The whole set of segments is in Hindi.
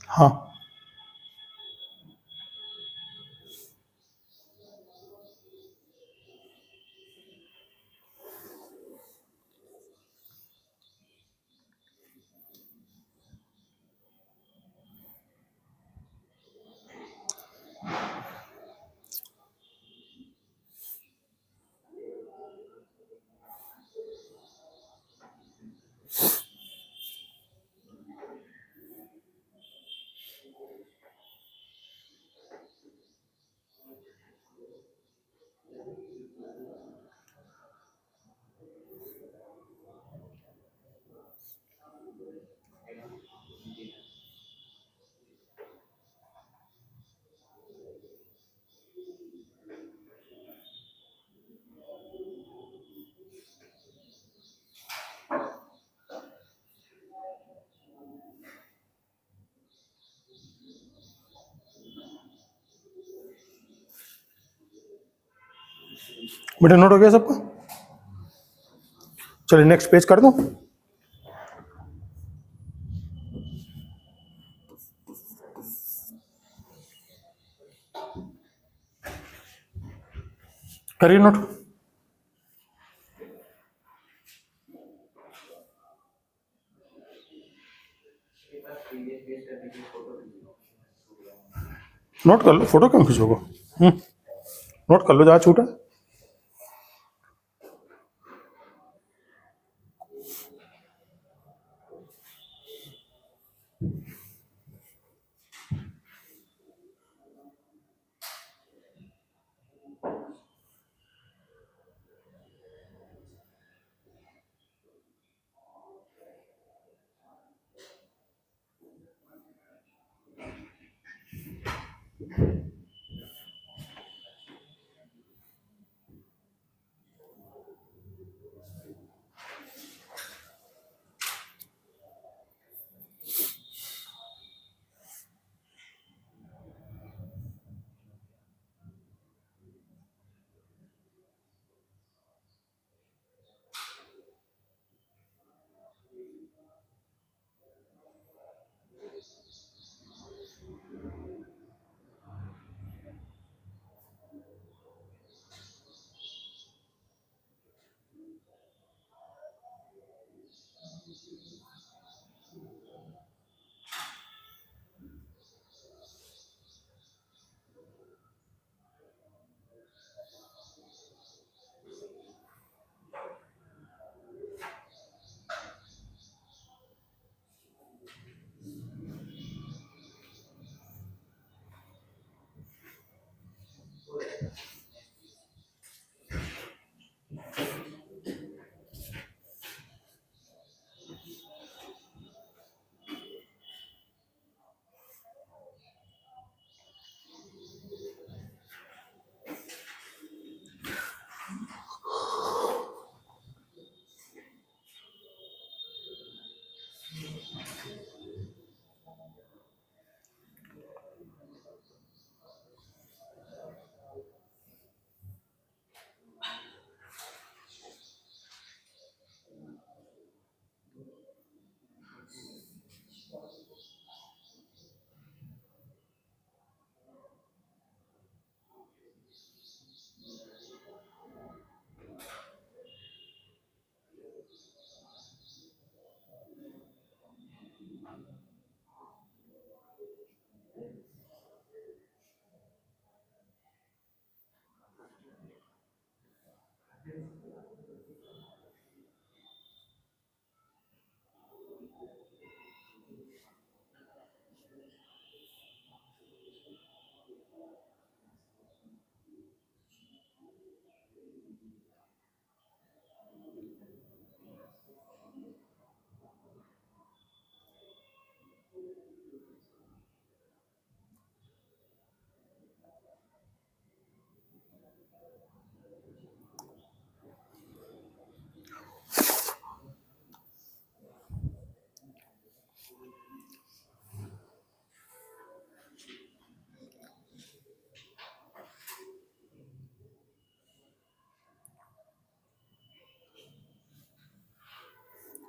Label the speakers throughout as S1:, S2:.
S1: हाँ बेटा, नोट हो गया सबका? चलिए नेक्स्ट पेज कर दूं। करिए नोट। नोट कर लो, फोटो क्यों खींचोगे? नोट कर लो जहाँ छूटा।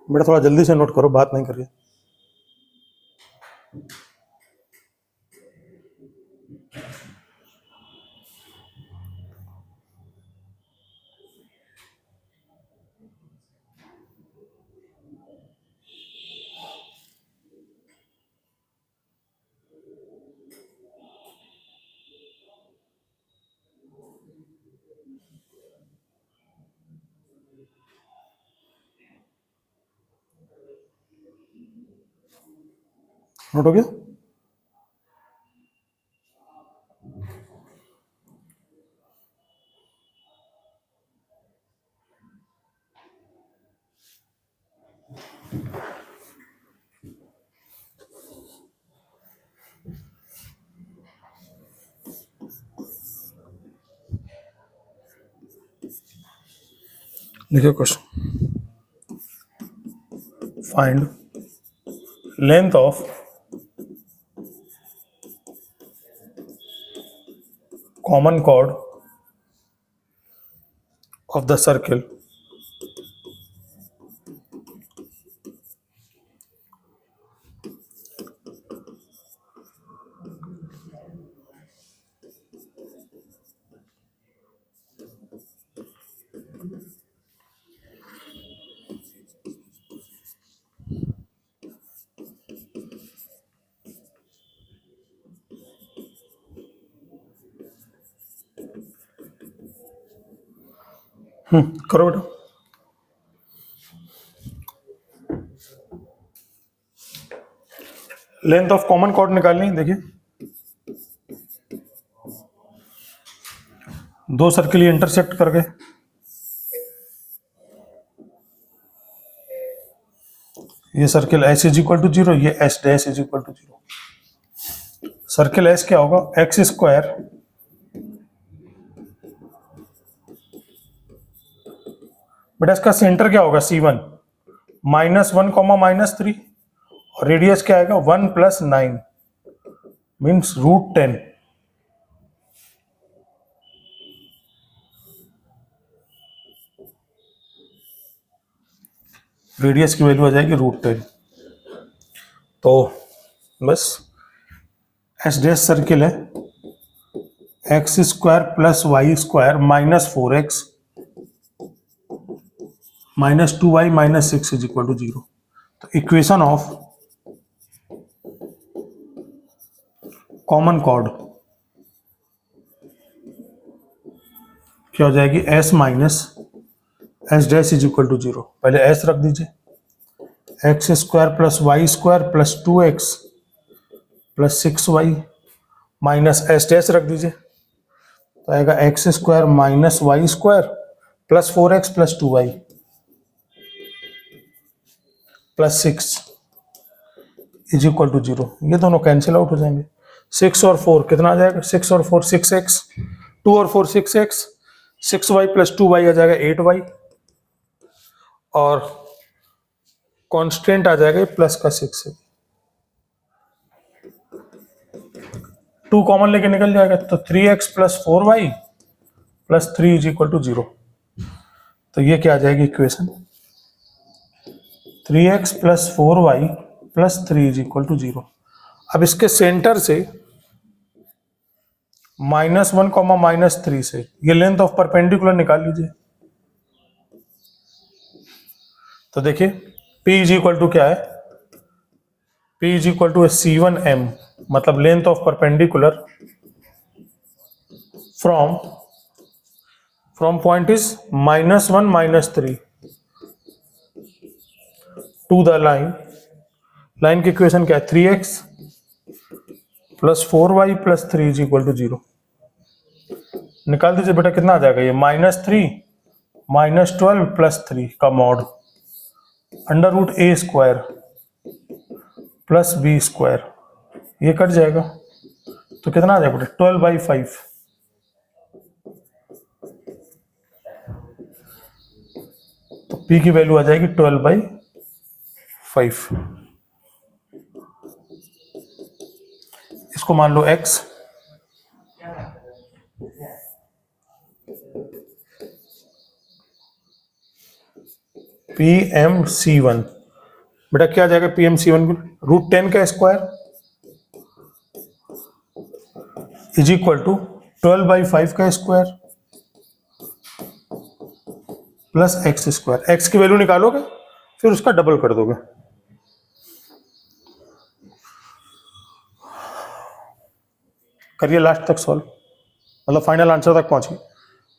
S1: बेटा थोड़ा जल्दी से नोट करो, बात नहीं करिए। नोट हो गया? देखिए question, find length of common chord of the circle करो बेटा। लेंथ ऑफ कॉमन chord निकालनी है। देखिए दो सर्किल ये इंटरसेक्ट कर गए, ये circle S is equal to 0, ये S dash is equal to 0। Circle S क्या होगा, एक्स स्क्वायर बेटा इसका सेंटर क्या होगा, C1 -1 -3 और रेडियस क्या आएगा 1 + 9 मीन्स √10। रेडियस की वैल्यू आ जाएगी √10। तो बस एस डैश सर्किल है x square plus y square -4x -2y -6 is equal to 0। तो इक्वेशन ऑफ कॉमन chord क्या हो जाएगी, s minus S dash is equal to 0। पहले s रख दीजिए, x square plus y square plus 2x plus 6y minus S dash रख दीजिए, तो आएगा x square minus y square plus 4x plus 2y plus 6 is equal to 0। ये दोनों कैंसिल आउट हो जाएंगे। 6 और 4 कितना आ जाएगा, 6 और 4 6x, 2 और 4 6x, 6y प्लस 2y आ जाएगा 8y और कांस्टेंट आ जाएगा प्लस का 6 है। 2 कॉमन लेके निकल जाएगा तो 3x plus 4y plus 3 is equal to 0। तो ये क्या आ जाएगी equation, 3x plus 4y plus 3 is equal to 0। अब इसके सेंटर से -1 -3 से ये लेंथ ऑफ परपेंडिकुलर निकाल लीजिए। तो देखिए P इज इक्वल टू क्या है, P is equal to C1m, मतलब length of perpendicular from point is -1 -3 to the line की इक्वेशन क्या है, 3x plus 4y plus 3 is equal to 0। निकाल दीजिए बेटा, कितना आ जाएगा ये, -3 -12 प्लस 3 का मॉड √a² प्लस b², ये कट जाएगा तो कितना आ जाएगा बेटा, 12/5। तो p की वैल्यू आ जाएगी 12/5। इसको मान लो x, PMC1 बेटा क्या आ जाएगा PM C1 √10 का स्क्वायर इज इक्वल टू 12/5 का square plus x square. X की वैल्यू निकालोगे फिर उसका डबल कर दोगे। करिए लास्ट तक सॉल्व, मतलब फाइनल आंसर तक पहुंचिए।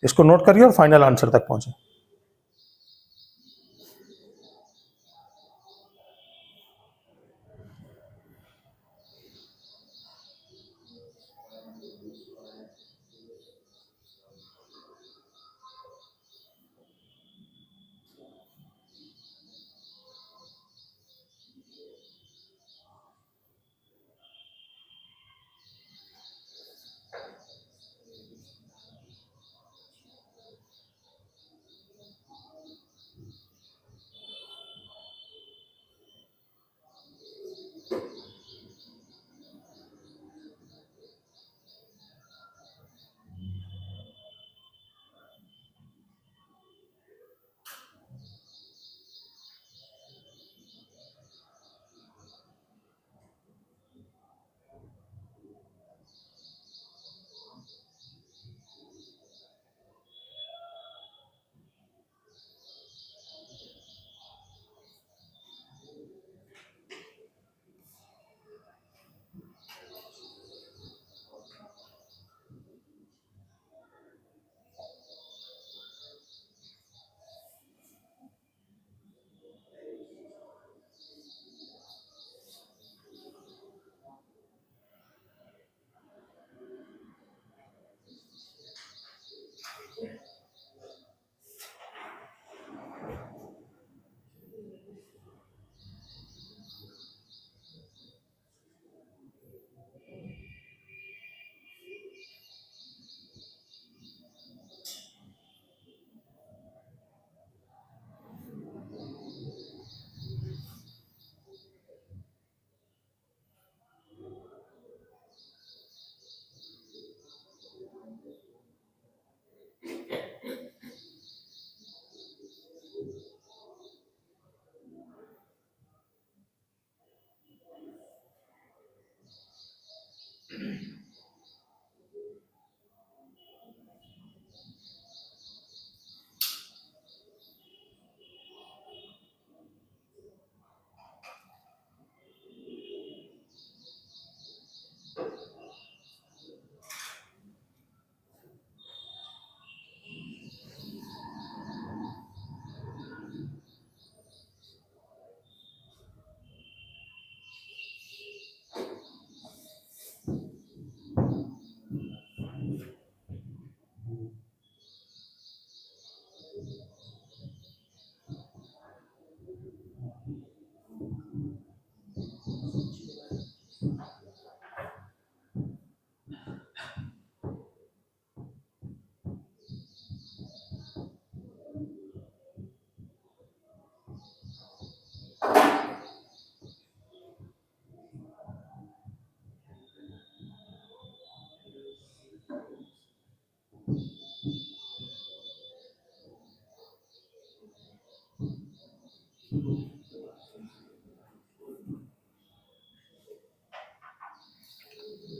S1: इसको नोट करिए और फाइनल आंसर तक पहुंचे।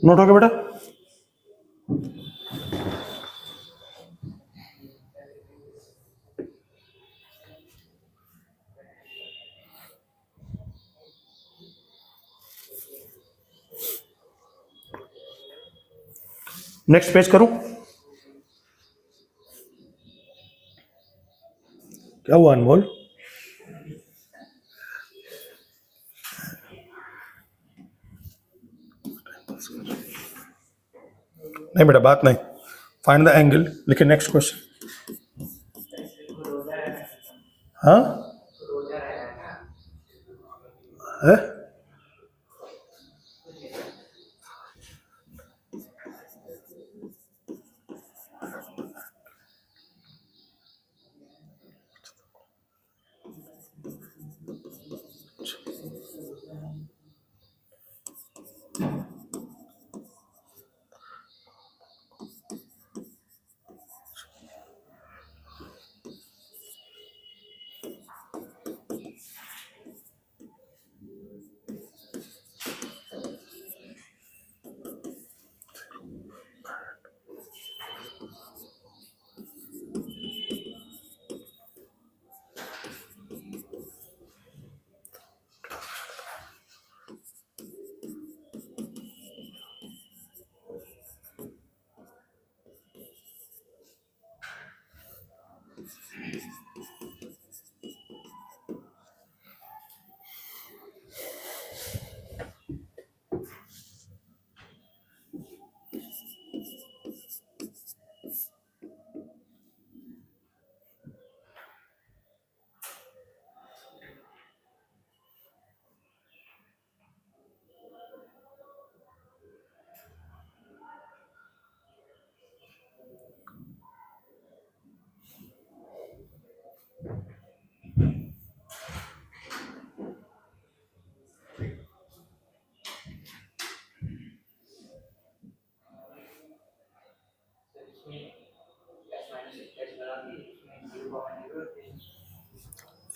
S1: नोट हो गया बेटा? नेक्स्ट पेज करूं? क्या हुआ अनमोल? नहीं बेटा बात नहीं। फाइंड द एंगल, लिखे नेक्स्ट क्वेश्चन। हाँ है?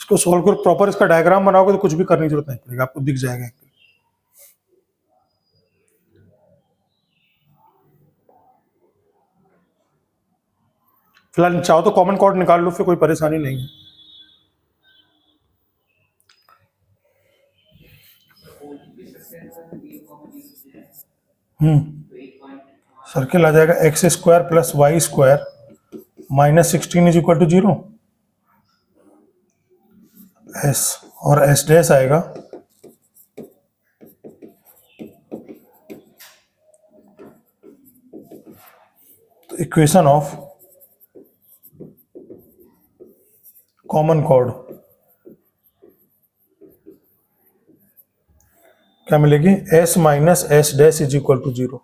S1: इसको सोल्व कर प्रॉपर इसका डायग्राम बनाओगे तो कुछ भी करने की जरूरत नहीं पड़ेगी, आपको दिख जाएगा। फिलहाल चाहो तो कॉमन कॉर्ड निकाल लो, फिर कोई परेशानी नहीं है। सर्किल आ जाएगा x square plus y square minus 16 is equal to 0। S और एस डैश आएगा तो इक्वेशन ऑफ कॉमन कॉर्ड क्या मिलेगी, S minus S dash is equal to 0।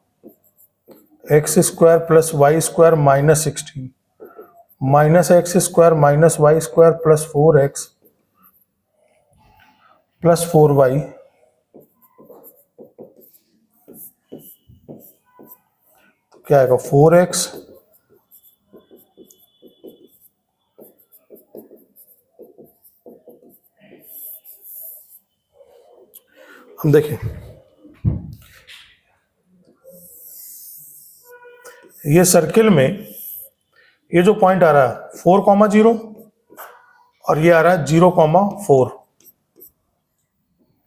S1: X square plus y square minus 16 minus x square minus y square plus 4x plus 4y तो क्या आएगा 4x हम देखें ये सर्किल में ये जो पॉइंट आ रहा है 4,0 और ये आ रहा है 0,4।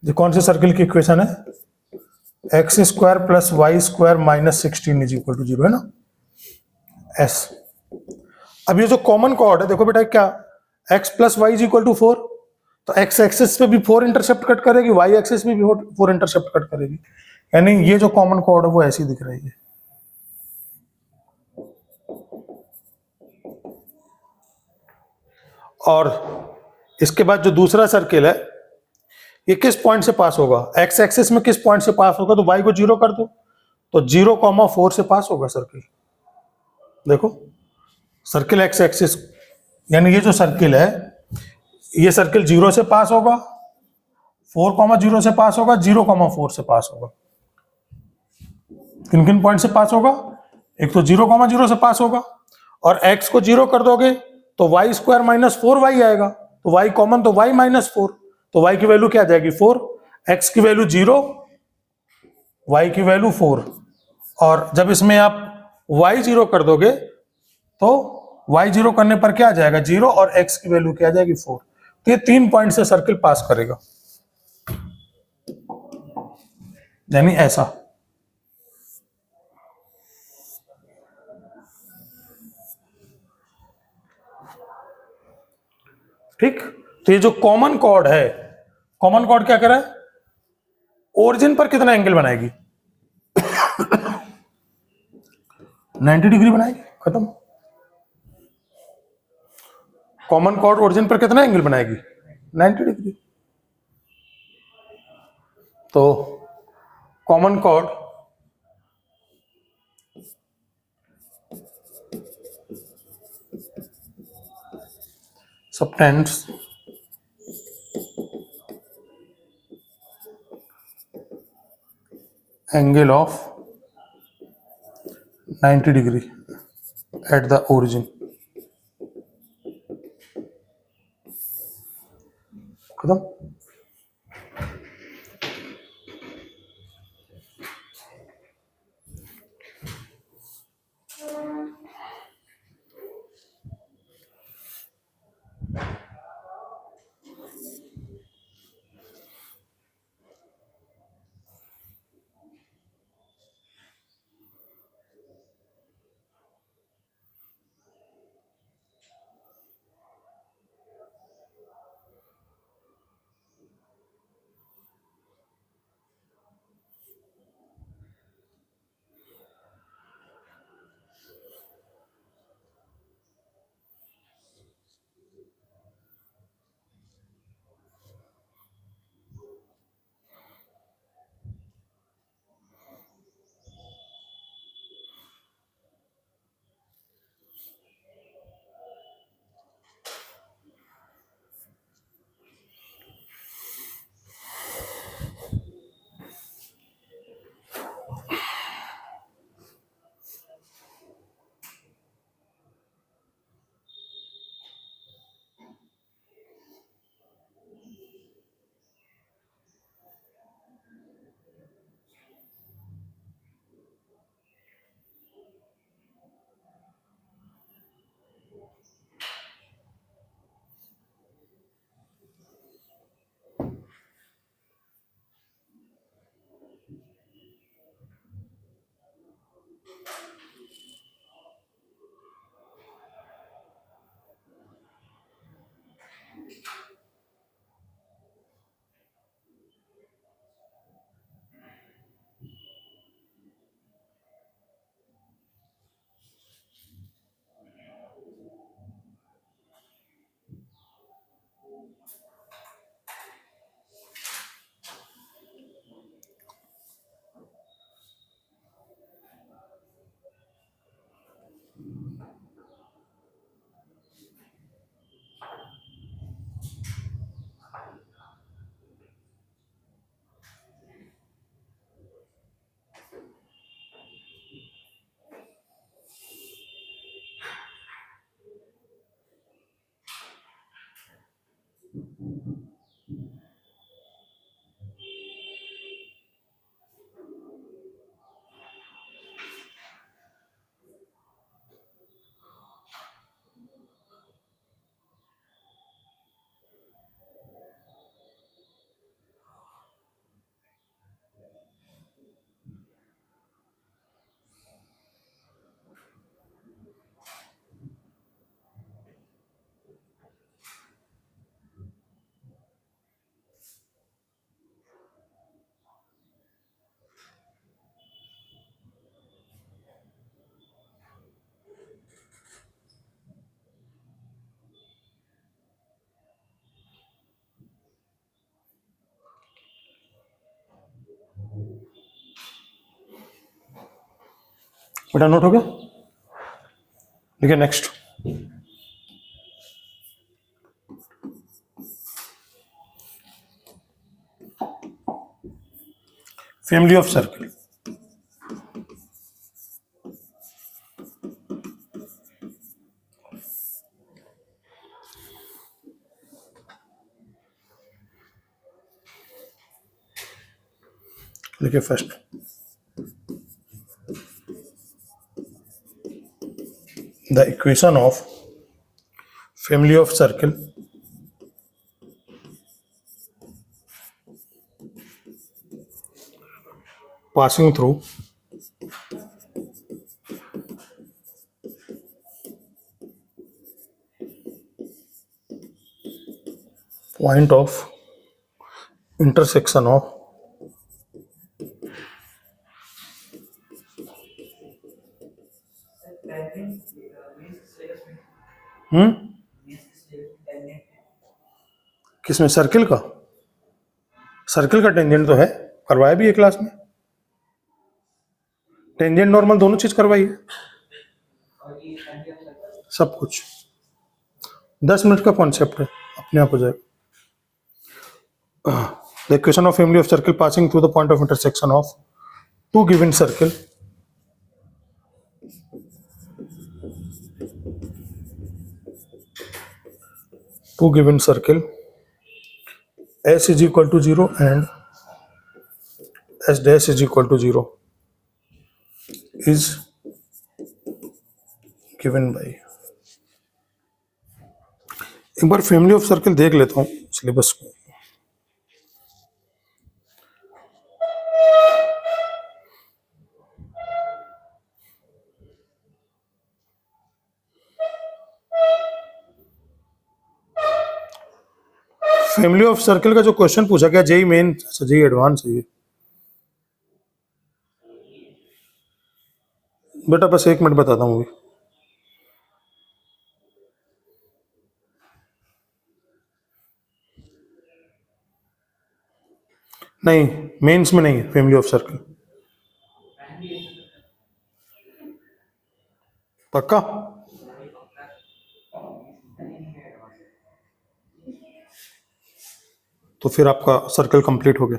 S1: ये कौन से सर्किल की इक्वेशन है, x square plus y square minus 16 is equal to 0 है ना, एस। अब ये जो कॉमन कॉर्ड है देखो बेटा क्या, x plus y is equal to 4, तो एक्स एक्सिस पे भी 4 इंटरसेप्ट कट करेगी, वाई एक्सिस में भी 4 इंटरसेप्ट कट करेगी, यानी ये जो कॉमन कॉर्ड है वो ऐसी दिख रही है। और इसके बाद जो दूसरा सर्किल है ये किस पॉइंट से पास होगा, एक्स एक्सिस में किस पॉइंट से पास होगा, तो वाई को 0 कर दो तो 0,4 से पास होगा सर्किल। देखो सर्किल एक्स एक्सिस, यानी ये जो सर्किल है ये सर्किल 0 से पास होगा, 4,0 से पास होगा, 0,4 से पास होगा। किन किन पॉइंट से पास होगा, एक तो 0,0 से पास होगा, और x को 0 कर दोगे तो वाई स्क्वायर माइनस 4y आएगा, तो y कॉमन तो y माइनस 4, तो y की वैल्यू क्या आ जाएगी 4, x की वैल्यू 0, y की वैल्यू 4, और जब इसमें आप y 0 कर दोगे तो y 0 करने पर क्या आ जाएगा 0, और x की वैल्यू क्या आ जाएगी 4। तो ये 3 पॉइंट से सर्किल पास करेगा, यानी ऐसा। ठीक, तो ये जो कॉमन कॉर्ड है, कॉमन कॉर्ड क्या करे, ओरिजिन पर कितना एंगल बनाएगी 90 डिग्री बनाएगी, खत्म। कॉमन कॉर्ड ओरिजिन पर कितना एंगल बनाएगी 90 डिग्री। तो common cord subtends angle of 90 degree at the origin। खत्म। बेटा नोट हो गया? देखिए नेक्स्ट, फैमिली ऑफ सर्कल। देखिए first, the equation of family of circle passing through point of intersection of किसमें? सर्किल का? सर्किल का टेंजेंट तो है, करवाया भी है क्लास में, टेंजेंट नॉर्मल दोनों चीज करवाई है, सब कुछ। 10 मिनट का कॉन्सेप्ट है, अपने आप हो जाएगा। The equation of family of circle passing through the point of intersection of two given circle S is equal to 0 and S dash is equal to 0 is given by। एक बार फैमिली ऑफ सर्कल देख लेता हूँ सिलेबस को। फैमिली ऑफ सर्कल का जो क्वेश्चन पूछा गया जेई मेन, अच्छा जेई एडवांस है ये बेटा, बस 1 मिनट बताता हूँ। नहीं, मेंस में नहीं है फैमिली ऑफ सर्कल, पक्का? तो फिर आपका सर्कल कंप्लीट हो गया।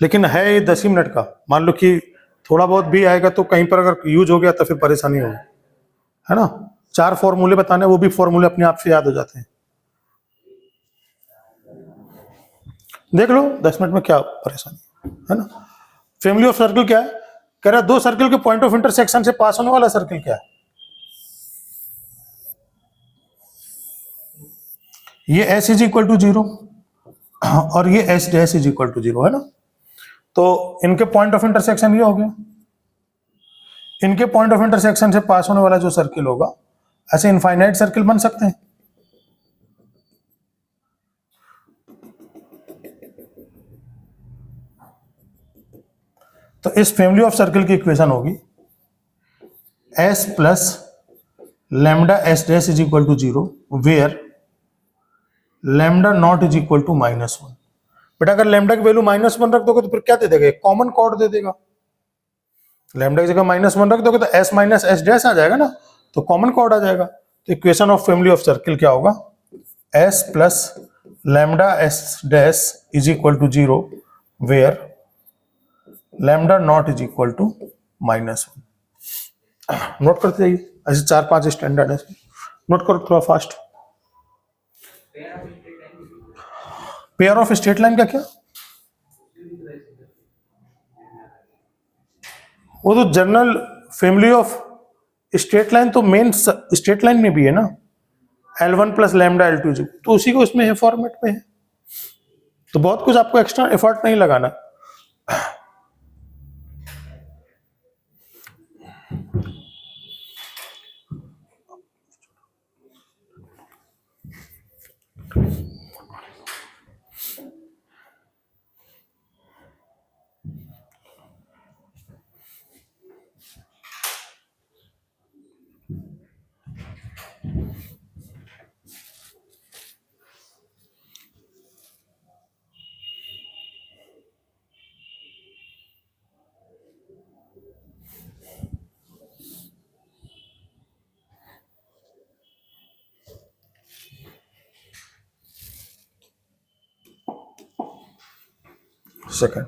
S1: लेकिन है ये 10 ही मिनट का, मान लो कि थोड़ा बहुत भी आएगा तो कहीं पर अगर यूज हो गया तो फिर परेशानी होगी, है ना। 4 फॉर्मूले बताने, वो भी फॉर्मूले अपने आप से याद हो जाते हैं। देख लो 10 मिनट में क्या परेशानी है ना। फैमिली ऑफ सर्कल क्या है? कह रहा है 2 सर्कल के पॉइंट ऑफ इंटरसेक्शन से पास होने वाला सर्कल क्या है? ये S इज इक्वल टू 0 और ये S dash is equal to 0 है ना। तो इनके पॉइंट ऑफ इंटरसेक्शन ये हो गया, इनके पॉइंट ऑफ इंटरसेक्शन से पास होने वाला जो सर्किल होगा, ऐसे इनफाइनाइट सर्किल बन सकते हैं। तो इस फैमिली ऑफ सर्किल की इक्वेशन होगी S plus lambda S dash is equal to 0 where lambda not is equal to -1। बेटा अगर लैम्डा की वैल्यू -1 रख दोगे तो फिर क्या दे देगा? कॉमन कॉर्ड दे देगा। लैम्डा की जगह -1 रख दोगे तो S माइनस S डैश आ जाएगा ना, तो कॉमन कॉर्ड आ जाएगा। तो equation of family of circle क्या होगा? S plus lambda S dash is equal to 0 where lambda not is equal to -1। Note करते जाइए, ऐसे 4-5 स्टैंडर्ड है, नोट करो थोड़ा fast. Pair of straight line का क्या, वो तो general family of straight line तो मेन स्ट्रेट लाइन में भी है ना, L1 प्लस लैम्डा L2, तो उसी को इसमें है, फॉर्मेट में है, तो बहुत कुछ आपको एक्स्ट्रा एफर्ट नहीं लगाना। सेकंड,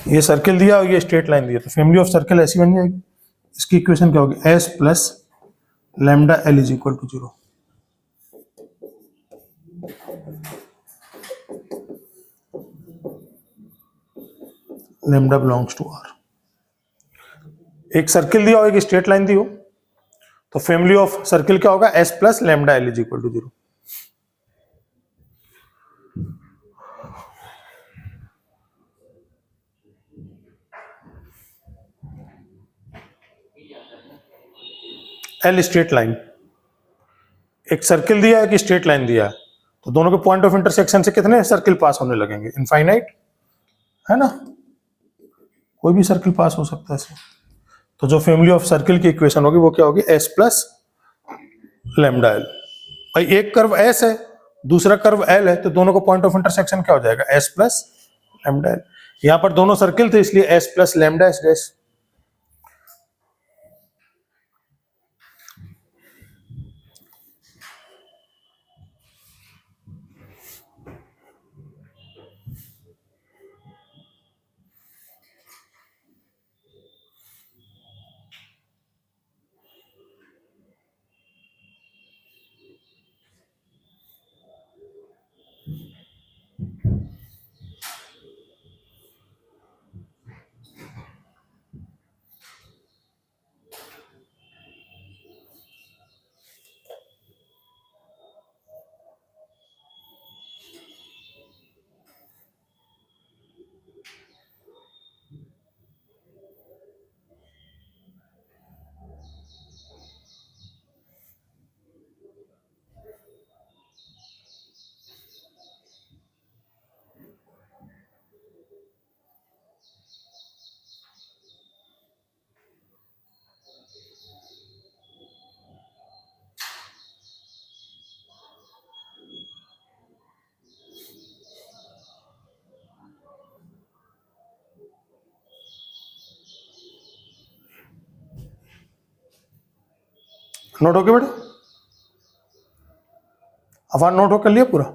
S1: ये सर्किल दिया और ये स्ट्रेट लाइन दिया, तो फैमिली ऑफ सर्किल ऐसी बन जाएगी। इसकी इक्वेशन क्या होगी, S plus lambda L is equal to 0। Lambda belongs to R। एक सर्किल दिया हो, एक स्ट्रेट लाइन दी हो, तो फैमिली ऑफ सर्किल क्या होगा, S plus lambda L is equal to 0। L straight line, एक सर्किल दिया है, एक स्ट्रेट लाइन दिया है, तो दोनों के पॉइंट ऑफ इंटरसेक्शन से कितने सर्किल पास होने लगेंगे, इनफाइनाइट, है ना, कोई भी सर्किल पास हो सकता है इसमें। तो जो फैमिली ऑफ सर्किल की इक्वेशन होगी वो क्या होगी, S प्लस लैम्डा L। भाई एक कर्व S है, दूसरा कर्व L है, तो दोनों को पॉइंट ऑफ इंटरसेक्शन क्या हो जाएगा, S प्लस लैम्डा L। यहां पर दोनों सर्किल थे इसलिए S plus lambda S dash. Note हो गया बेटा, अफान नोट हो कर लिया पूरा।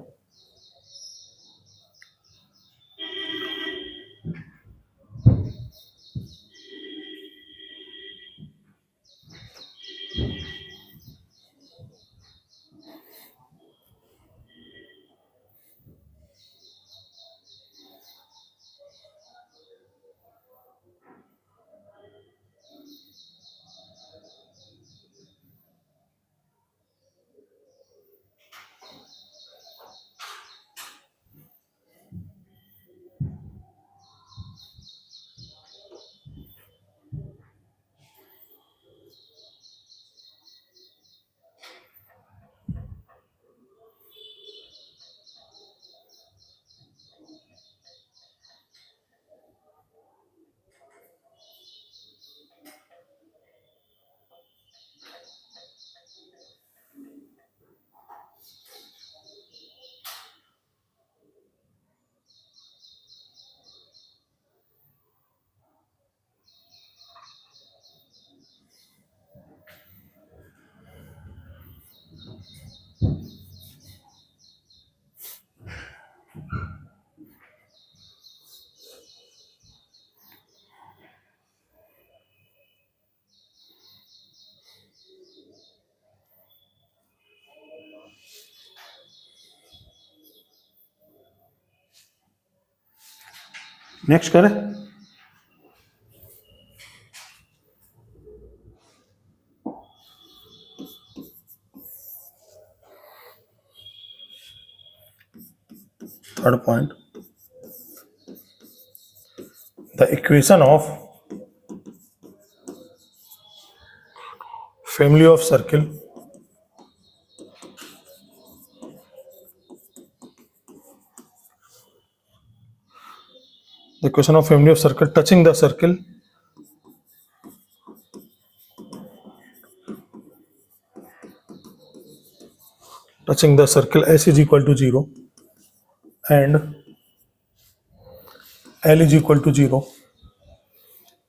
S1: नेक्स्ट करें। Third point, the equation of family of circle the equation of family of circle touching the circle S is equal to 0 and L is equal to 0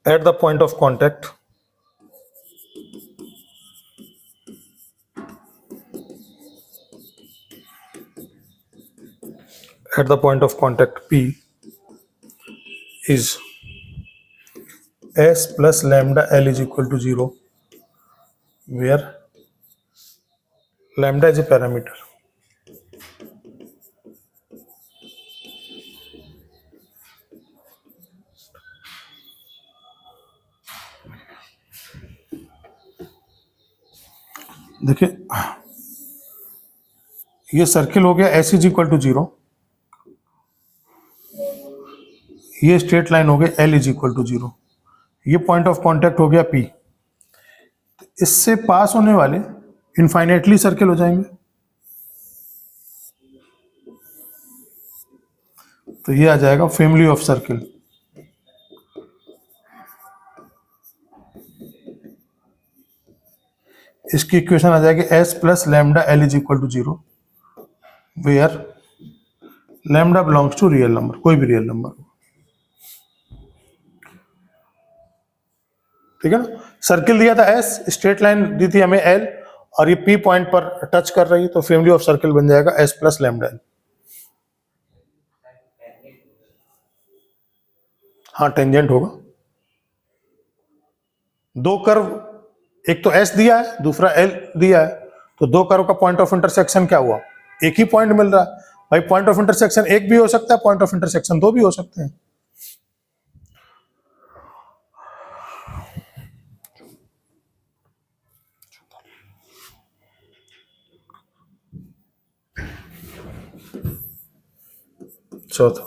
S1: at the point of contact P is S plus lambda L is equal to 0, where lambda is a parameter. देखिए ये सर्किल हो गया S इज इक्वल टू 0, ये स्ट्रेट लाइन हो गया L इज इक्वल टू 0, ये पॉइंट ऑफ कांटेक्ट हो गया P। इससे पास होने वाले इनफाइनाइटली सर्किल हो जाएंगे। तो ये आ जाएगा फैमिली ऑफ सर्किल। इसकी इक्वेशन आ जाएगी S plus lambda L is equal to 0, where lambda belongs to real number, कोई भी रियल नंबर। ठीक है ना। सर्किल दिया था S, स्ट्रेट लाइन दी थी हमें L, और ये P पॉइंट पर टच कर रही है, तो फैमिली ऑफ सर्किल बन जाएगा S प्लस लैम्डा L। हाँ, टेंजेंट होगा। दो कर्व, एक तो S दिया है, दूसरा L दिया है, तो दो कर्व का पॉइंट ऑफ इंटरसेक्शन क्या हुआ? एक ही पॉइंट मिल रहा है भाई। पॉइंट ऑफ इंटरसेक्शन एक भी हो सकता है, पॉइंट ऑफ इंटरसेक्शन दो भी हो सकते हैं। चौथा,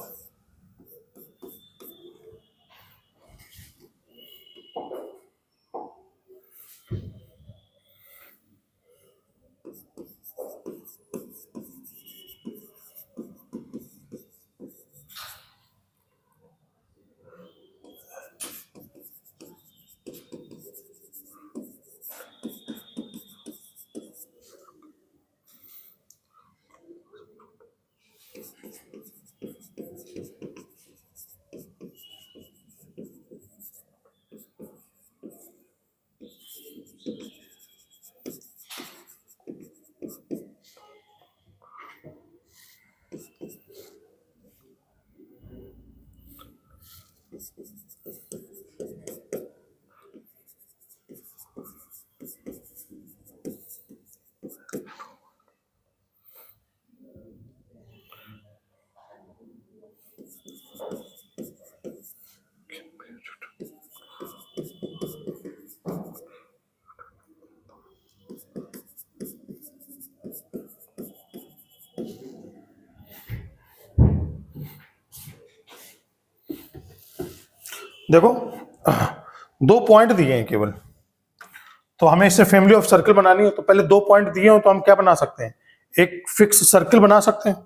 S1: देखो दो पॉइंट दिए हैं केवल, तो हमें इससे फैमिली ऑफ सर्किल बनानी है। तो पहले दो पॉइंट दिए हो तो हम क्या बना सकते हैं? एक फिक्स सर्किल बना सकते हैं।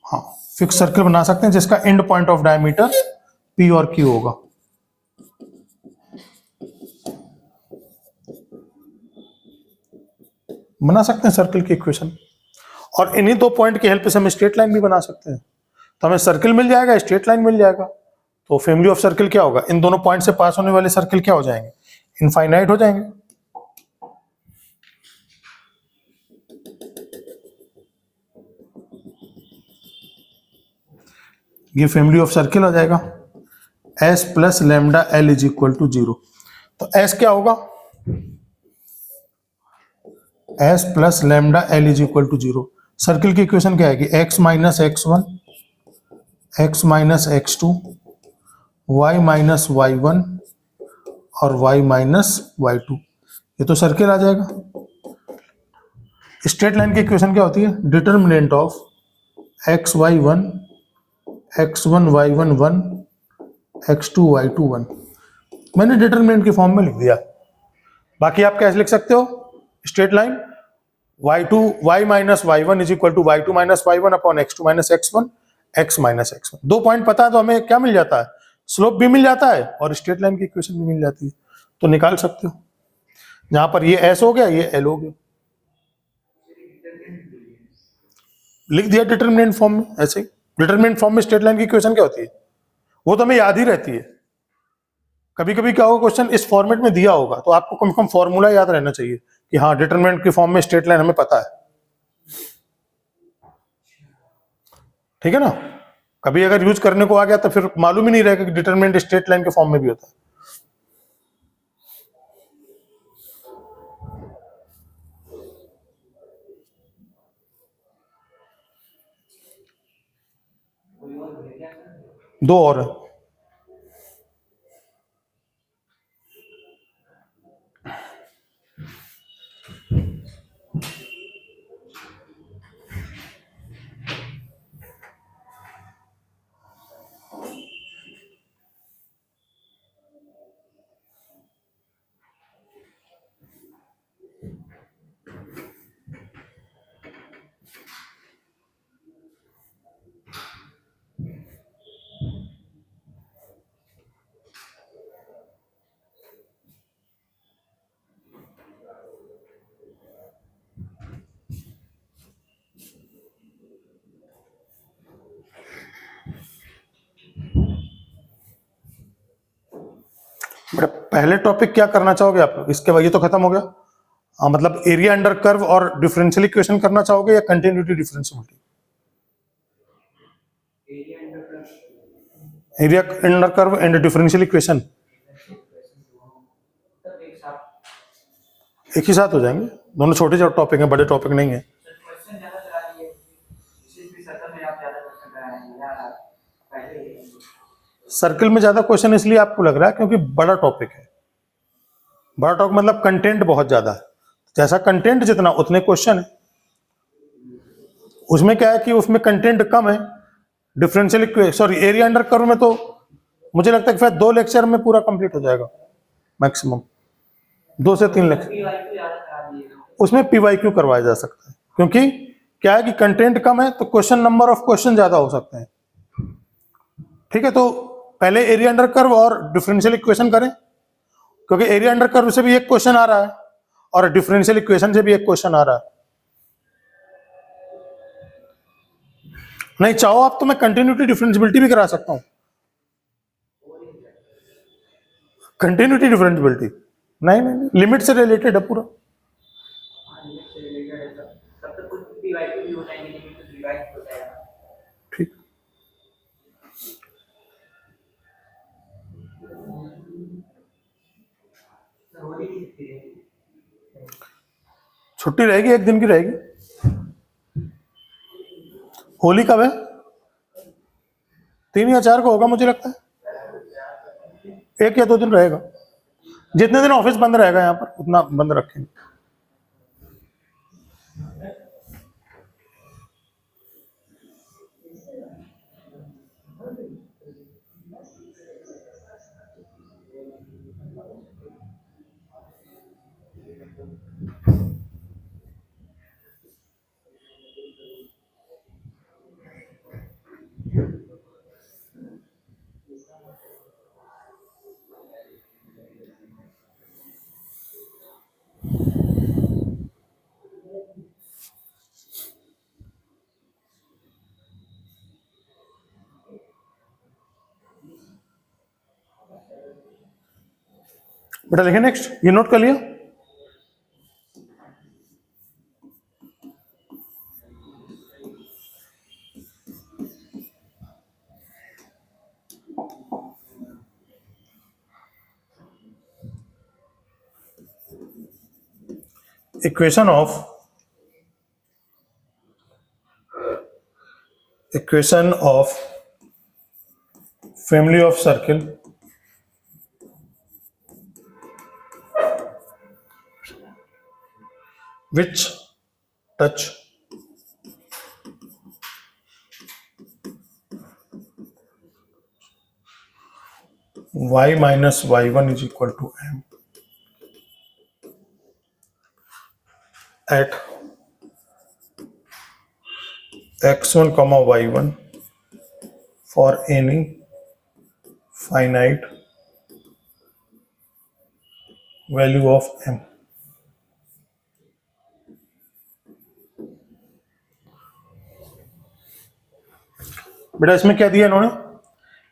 S1: हाँ, फिक्स सर्किल बना सकते हैं जिसका and point of diameter P और Q होगा। बना सकते हैं सर्किल की इक्वेशन, और इन्हीं दो पॉइंट की हेल्प से हम स्ट्रेट लाइन भी बना सकते हैं। तो हमें सर्किल मिल जाएगा, स्ट्रेट लाइन मिल जाएगा। तो फैमिली ऑफ सर्किल क्या होगा? इन दोनों पॉइंट से पास होने वाले सर्किल क्या हो जाएंगे? इनफाइनाइट हो जाएंगे। ये फैमिली ऑफ सर्किल हो जाएगा S plus lambda L is equal to 0। तो S क्या होगा? S plus lambda L is equal to 0। Circle की इक्वेशन क्या आएगी? x minus x1 x minus x2 y minus y1 और y माइनस y2, ये तो सर्किल आ जाएगा। स्ट्रेट लाइन की इक्वेशन क्या होती है? Determinant of x1 y11 x2 y21। मैंने डिटर्मिनेंट की फॉर्म में लिख दिया। बाकी आप कैसे लिख सकते हो? Straight line y minus y1 is equal to y2 minus y1 upon x2 minus x1 x minus x1। 2 point पता है तो हमें क्या मिल जाता है? स्लोप भी मिल जाता है और स्ट्रेट लाइन की इक्वेशन भी मिल जाती है, तो निकाल सकते हो। जहां पर ये s हो गया, ये l हो गया, लिख दिया डिटर्मिनेंट फॉर्म में। ऐसे ही डिटर्मिनेंट फॉर्म में स्ट्रेट लाइन की इक्वेशन क्या होती है वो तो हमें याद ही रहती है। कभी कभी क्या होगा, क्वेश्चन इस फॉर्मेट में दिया होगा तो आपको कम से कम फॉर्मूला याद रहना चाहिए कि हाँ डिटरमिनेंट की फॉर्म में स्ट्रेट लाइन हमें पता है, ठीक है ना। कभी अगर यूज करने को आ गया तो फिर मालूम ही नहीं रहेगा कि डिटरमिनेंट स्ट्रेट लाइन के फॉर्म में भी होता है। दो और है। बेटा पहले टॉपिक क्या करना चाहोगे आप? इसके बाद ये तो खत्म हो गया। मतलब एरिया अंडर कर्व और डिफरेंशियल इक्वेशन करना चाहोगे या continuity differentiability? Area under curve and differential equation एक ही साथ हो जाएंगे। दोनों छोटे छोटे टॉपिक हैं, बड़े टॉपिक नहीं है। सर्किल में ज्यादा क्वेश्चन इसलिए आपको लग रहा है क्योंकि बड़ा टॉपिक है। बड़ा टॉपिक मतलब कंटेंट बहुत ज्यादा है, जैसा कंटेंट जितना उतने क्वेश्चन है। उसमें क्या है कि उसमें कंटेंट कम है। Differential sorry area under curve में तो मुझे लगता है कि फिर 2 लेक्चर में पूरा कंप्लीट हो जाएगा, मैक्सिमम 2 से 3 लेक्चर। उसमें पीवाईक्यू करवाया जा सकता है क्योंकि क्या है कि कंटेंट कम है तो क्वेश्चन नंबर ऑफ क्वेश्चन ज्यादा हो सकते हैं, ठीक है। तो पहले एरिया अंडर कर्व और डिफरेंशियल इक्वेशन करें क्योंकि एरिया अंडर कर्व से भी एक क्वेश्चन आ रहा है और डिफरेंशियल इक्वेशन से भी एक क्वेश्चन आ रहा है। नहीं चाहो आप तो मैं कंटिन्यूटी डिफरेंशियबिलिटी भी करा सकता हूं। कंटिन्यूटी डिफरेंशियबिलिटी नहीं नहीं, लिमिट से रिलेटेड है पूरा। ठीक, छुट्टी रहेगी, एक दिन की रहेगी। होली कब है? 3 या 4 को होगा मुझे लगता है। 1 या 2 दिन रहेगा, जितने दिन ऑफिस बंद रहेगा यहाँ पर उतना बंद रखेंगे। बेटा लिखे नेक्स्ट, ये नोट कर लिया। Equation of family of circle which touch y minus y1 is equal to m at x1 comma y1 for any finite value of m। बेटा इसमें क्या दिया इन्होंने,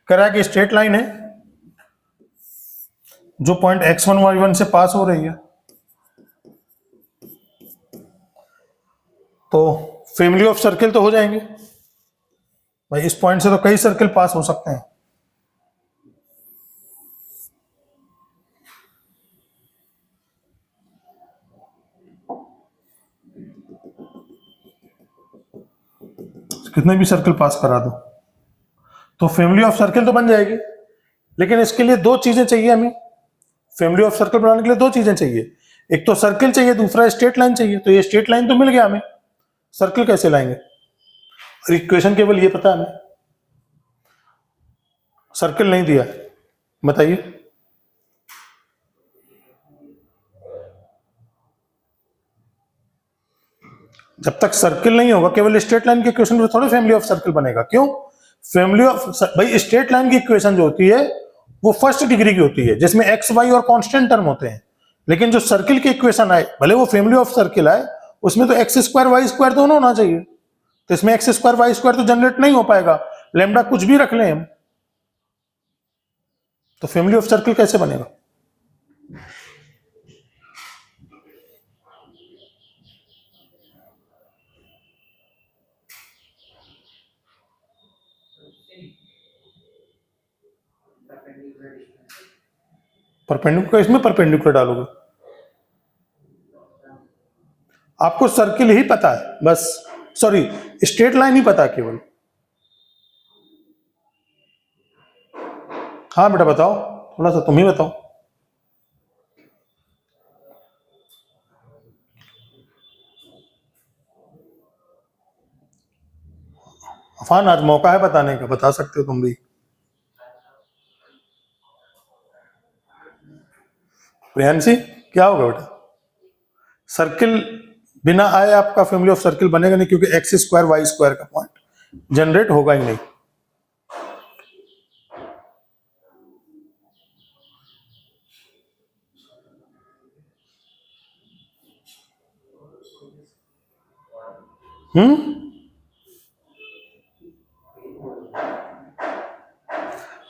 S1: करा कि स्ट्रेट लाइन है जो पॉइंट x1 y1 से पास हो रही है, तो फैमिली ऑफ सर्किल तो हो जाएंगे भाई, इस पॉइंट से तो कई सर्किल पास हो सकते हैं। कितने भी सर्किल पास करा दो तो फैमिली ऑफ सर्किल तो बन जाएगी, लेकिन इसके लिए दो चीजें चाहिए हमें। फैमिली ऑफ सर्किल बनाने के लिए दो चीजें चाहिए, एक तो सर्किल चाहिए, दूसरा स्ट्रेट लाइन चाहिए। तो ये स्ट्रेट लाइन तो मिल गया हमें, सर्किल कैसे लाएंगे? और इक्वेशन केवल ये पता है हमें, सर्किल नहीं दिया, बताइए। जब तक सर्किल नहीं होगा, केवल स्ट्रेट लाइन के इक्वेशन पे थोड़ी फैमिली ऑफ सर्किल बनेगा। क्यों? फैमिली ऑफ भाई स्ट्रेट लाइन की इक्वेशन जो होती है वो फर्स्ट डिग्री की होती है, जिसमें एक्स वाई और कांस्टेंट टर्म होते हैं। लेकिन जो सर्किल की इक्वेशन आए, भले वो फैमिली ऑफ सर्किल आए, उसमें तो एक्स स्क्वायर वाई स्क्वायर दोनों होना चाहिए। तो इसमें एक्स स्क्वायर वाई स्क्वायर तो जनरेट नहीं हो पाएगा, लैम्डा कुछ भी रख लें हम, तो फैमिली ऑफ सर्किल कैसे बनेगा? परपेंडिकुलर, इसमें परपेंडिकुलर डालोगे, आपको सर्किल ही पता है बस, सॉरी स्ट्रेट लाइन ही पता है केवल। हाँ बेटा बताओ, थोड़ा सा तुम ही बताओ। अफान आज मौका है बताने का, बता सकते हो तुम भी। प्रियांशी क्या होगा बेटा? सर्किल बिना आए आपका फैमिली ऑफ सर्किल बनेगा नहीं, क्योंकि एक्स स्क्वायर वाई स्क्वायर का पॉइंट जनरेट होगा ही नहीं।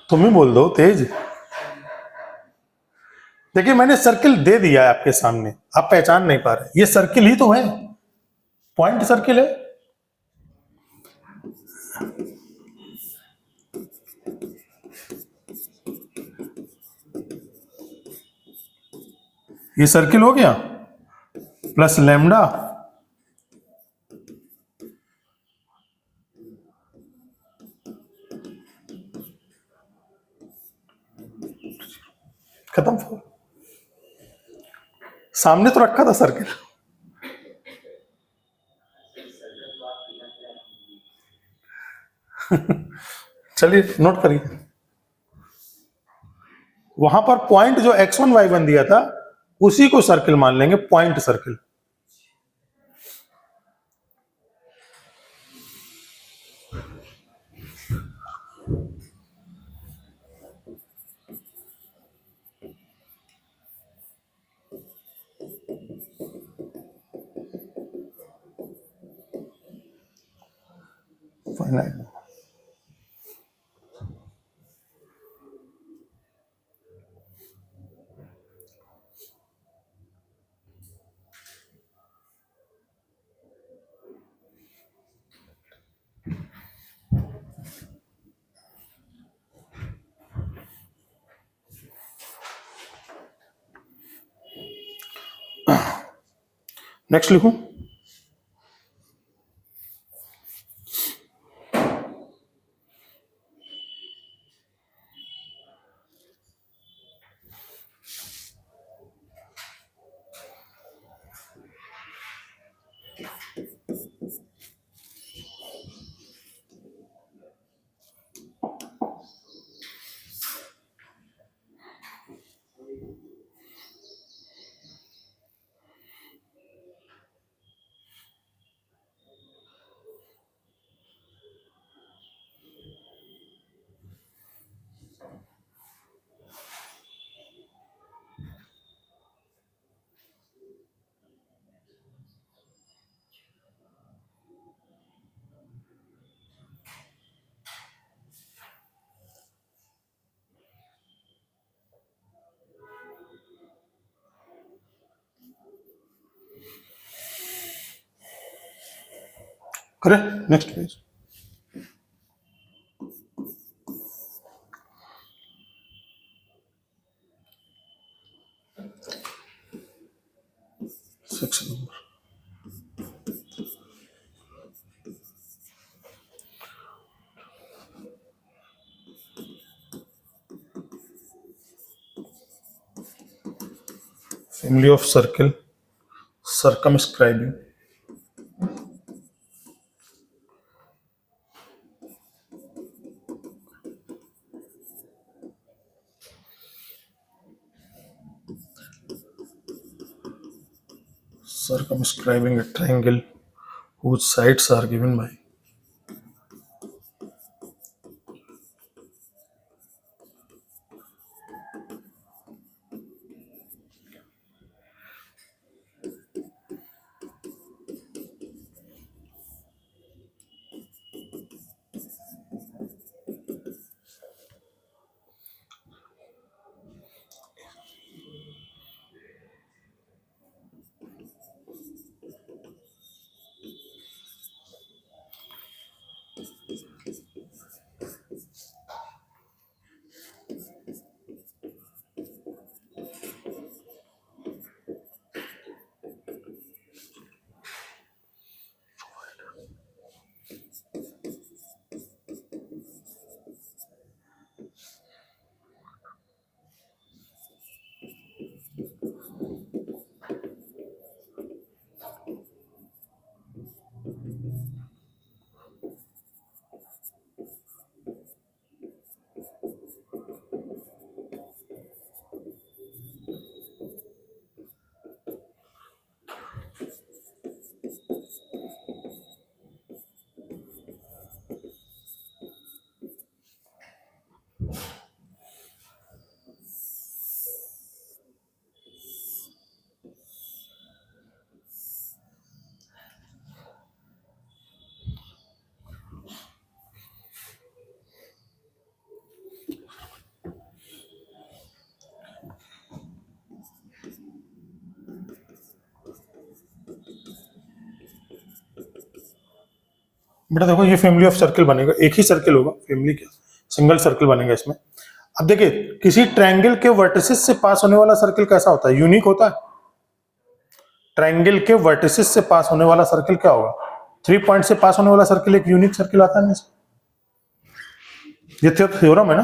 S1: तुम ही बोल दो तेज। देखिए मैंने सर्किल दे दिया है आपके सामने, आप पहचान नहीं पा रहे, ये सर्किल ही तो है, पॉइंट सर्किल है। ये सर्किल हो गया प्लस लैम्डा खत्म। सामने तो रखा था सर्किल। चलिए नोट करिए, वहां पर पॉइंट जो x1 y1 दिया था उसी को सर्किल मान लेंगे, पॉइंट सर्किल। फाइनाइट। नेक्स्ट लिखूं, correct, next page. Section number family of circle circumscribing a triangle whose sides are given by बेटा देखो ये फैमिली ऑफ सर्कल बनेगा, एक ही सर्कल होगा, फैमिली क्या सिंगल सर्कल बनेगा इसमें। अब देखिए किसी ट्रायंगल के वर्टिसेस से पास होने वाला सर्कल कैसा होता है? यूनिक होता है। ट्रायंगल के वर्टिसेस से पास होने वाला सर्कल क्या होगा? 3 पॉइंट से पास होने वाला सर्कल एक यूनिक सर्कल आता है। ये थ्योरम है ना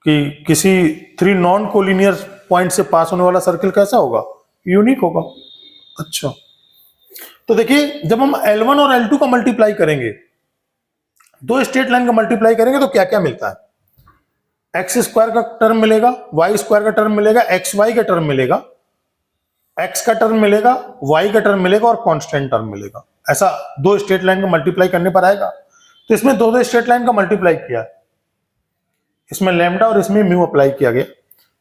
S1: कि किसी 3 नॉन कोलिनियर पॉइंट से पास होने वाला सर्कल कैसा होगा? यूनिक होगा। अच्छा तो देखिए जब हम L1 और L2 का मल्टीप्लाई करेंगे, दो स्ट्रेट लाइन का मल्टीप्लाई करेंगे तो क्या क्या मिलता है? एक्स स्क्वायर का टर्म मिलेगा, वाई स्क्वायर का टर्म मिलेगा, एक्स वाई का टर्म मिलेगा, एक्स का टर्म मिलेगा, वाई का टर्म मिलेगा और कांस्टेंट टर्म मिलेगा। ऐसा दो स्ट्रेट लाइन का मल्टीप्लाई करने पर आएगा। तो इसमें दो स्ट्रेट लाइन का मल्टीप्लाई किया है, इसमें लैम्डा और इसमें म्यू अप्लाई किया गया।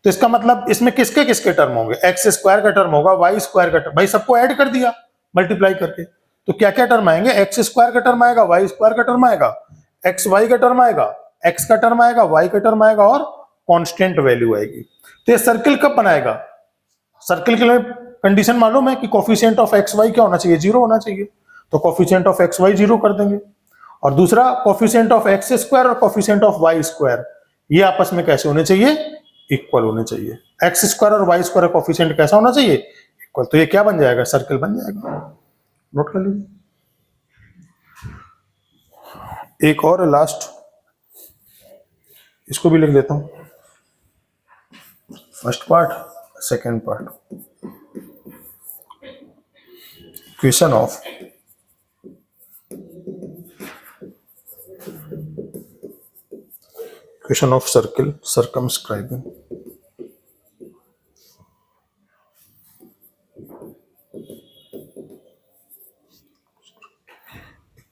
S1: तो इसका मतलब इसमें किसके किसके टर्म होंगे? एक्स स्क्वायर का टर्म होगा, वाई स्क्वायर का टर्म, भाई सबको ऐड कर दिया मल्टीप्लाई करके। तो क्या क्या टर्म आएंगे? एक्स स्क्वायर का टर्म आएगा, वाई स्क्वायर का टर्म आएगा, एक्स वाई का टर्म आएगा, एक्स का टर्म आएगा, वाई का टर्म आएगा और कांस्टेंट वैल्यू आएगी। तो ये सर्कल कब बनाएगा? सर्कल के लिए कंडीशन मालूम है कि कोफिशिएंट ऑफ एक्स वाई क्या होना चाहिए? 0 होना चाहिए। तो कोफिशिएंट ऑफ एक्स वाई 0 कर देंगे। और दूसरा कोफिशिएंट ऑफ एक्स स्क्वायर और कोफिशिएंट ऑफ वाई स्क्वायर ये आपस में कैसे होने चाहिए? इक्वल होने चाहिए। एक्स स्क्वायर और वाई स्क्वायर कोफिशिएंट कैसा होना चाहिए? इक्वल। तो ये क्या बन जाएगा? सर्कल बन जाएगा। नोट कर लीजिए। एक और लास्ट, इसको भी लिख देता हूं। First part, second part. Equation of circle circumscribing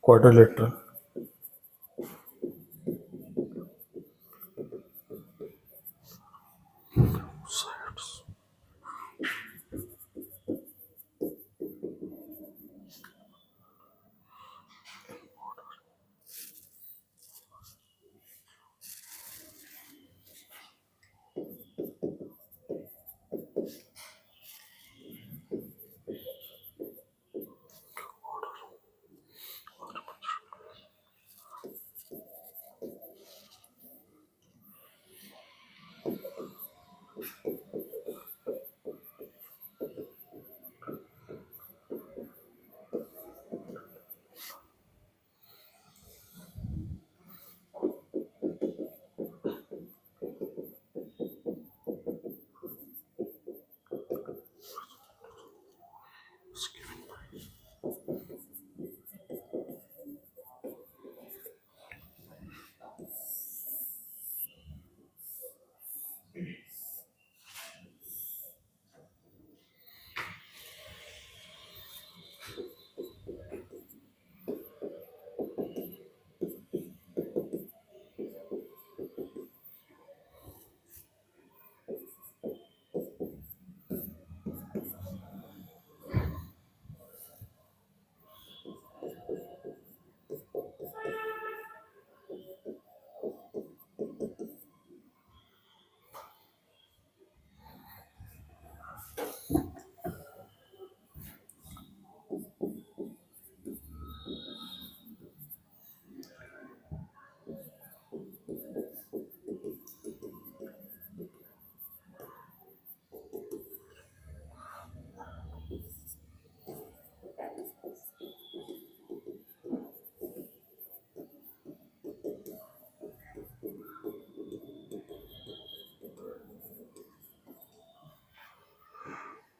S1: quadrilateral sides.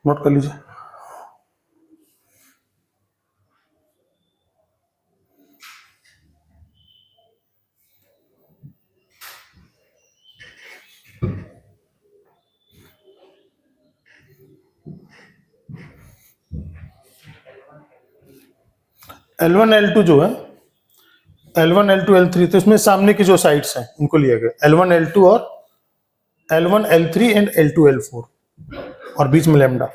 S1: Note कर लीजिए। L1 L2 जो है, L1 L2 L3, तो इसमें सामने की जो साइड्स हैं उनको लिया गया, L1 L2 और L1 L3 and L2 L4, और बीच में लैम्डा।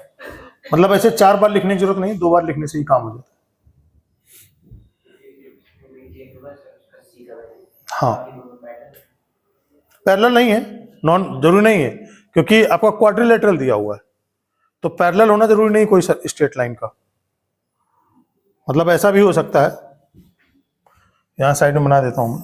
S1: मतलब ऐसे 4 बार लिखने की जरूरत नहीं, 2 बार लिखने से ही काम हो जाता है। हाँ, पैरेलल नहीं है, नॉन जरूरी नहीं है, क्योंकि आपका क्वाड्रिलेटरल दिया हुआ है, तो पैरेलल होना जरूरी नहीं कोई स्ट्रेट लाइन का। मतलब ऐसा भी हो सकता है, यहां साइड में बना देता हूं मैं।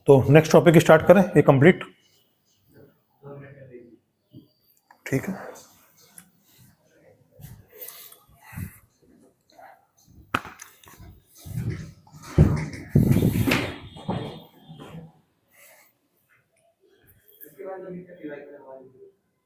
S1: तो नेक्स्ट टॉपिक स्टार्ट करें, ये कंप्लीट, ठीक है।